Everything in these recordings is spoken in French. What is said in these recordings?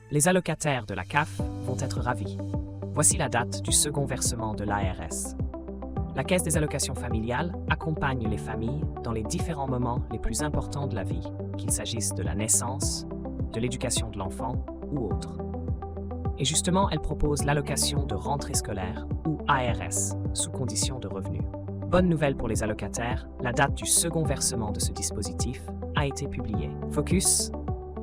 Les allocataires de la CAF vont être ravis. Voici la date du second versement de l'ARS. La Caisse des allocations familiales accompagne les familles dans les différents moments les plus importants de la vie, qu'il s'agisse de la naissance, de l'éducation de l'enfant ou autre. Et justement, elle propose l'allocation de rentrée scolaire ou ARS, sous condition de revenus. Bonne nouvelle pour les allocataires, la date du second versement de ce dispositif a été publiée. Focus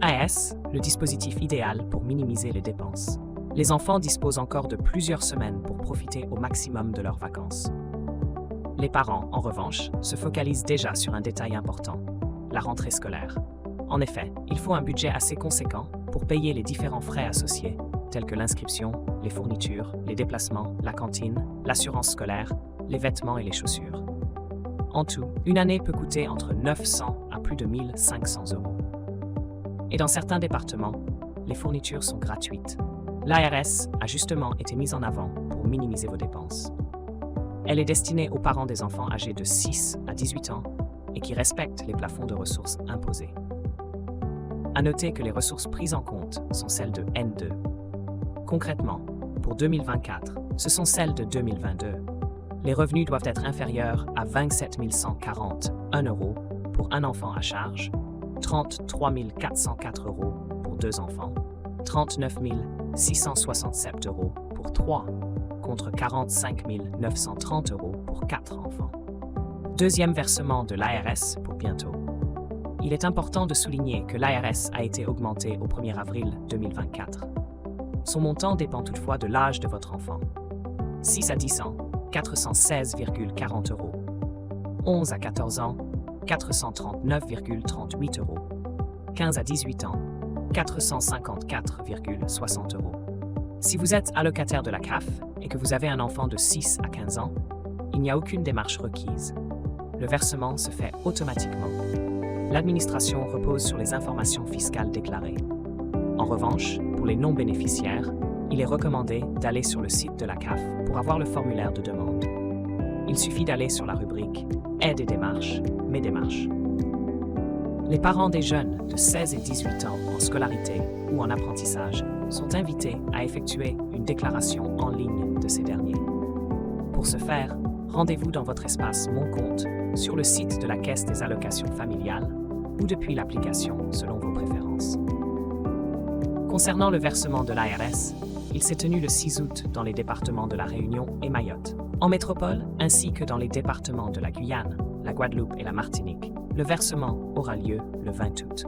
AS, le dispositif idéal pour minimiser les dépenses. Les enfants disposent encore de plusieurs semaines pour profiter au maximum de leurs vacances. Les parents, en revanche, se focalisent déjà sur un détail important, la rentrée scolaire. En effet, il faut un budget assez conséquent pour payer les différents frais associés, tels que l'inscription, les fournitures, les déplacements, la cantine, l'assurance scolaire, les vêtements et les chaussures. En tout, une année peut coûter entre 900 à plus de 1 500 euros. Et dans certains départements, les fournitures sont gratuites. L'ARS a justement été mise en avant pour minimiser vos dépenses. Elle est destinée aux parents des enfants âgés de 6 à 18 ans et qui respectent les plafonds de ressources imposés. À noter que les ressources prises en compte sont celles de N2. Concrètement, pour 2024, ce sont celles de 2022. Les revenus doivent être inférieurs à 27 141 € pour un enfant à charge, 33 404 € pour 2 enfants, 39 667 € pour 3, contre 45 930 € pour 4 enfants. Deuxième versement de l'ARS pour bientôt. Il est important de souligner que l'ARS a été augmentée au 1er avril 2024. Son montant dépend toutefois de l'âge de votre enfant. 6 à 10 ans, 416,40 €. 11 à 14 ans, 439,38 €. 15 à 18 ans, 454,60 €. Si vous êtes allocataire de la CAF et que vous avez un enfant de 6 à 15 ans, il n'y a aucune démarche requise. Le versement se fait automatiquement. L'administration repose sur les informations fiscales déclarées. En revanche, pour les non-bénéficiaires, il est recommandé d'aller sur le site de la CAF pour avoir le formulaire de demande. Il suffit d'aller sur la rubrique « Aide et démarches »,« Mes démarches ». Les parents des jeunes de 16 et 18 ans en scolarité ou en apprentissage sont invités à effectuer une déclaration en ligne de ces derniers. Pour ce faire, rendez-vous dans votre espace Mon compte sur le site de la Caisse des allocations familiales ou depuis l'application selon vos préférences. Concernant le versement de l'ARS, il s'est tenu le 6 août dans les départements de La Réunion et Mayotte. En métropole, ainsi que dans les départements de la Guyane, la Guadeloupe et la Martinique, le versement aura lieu le 20 août.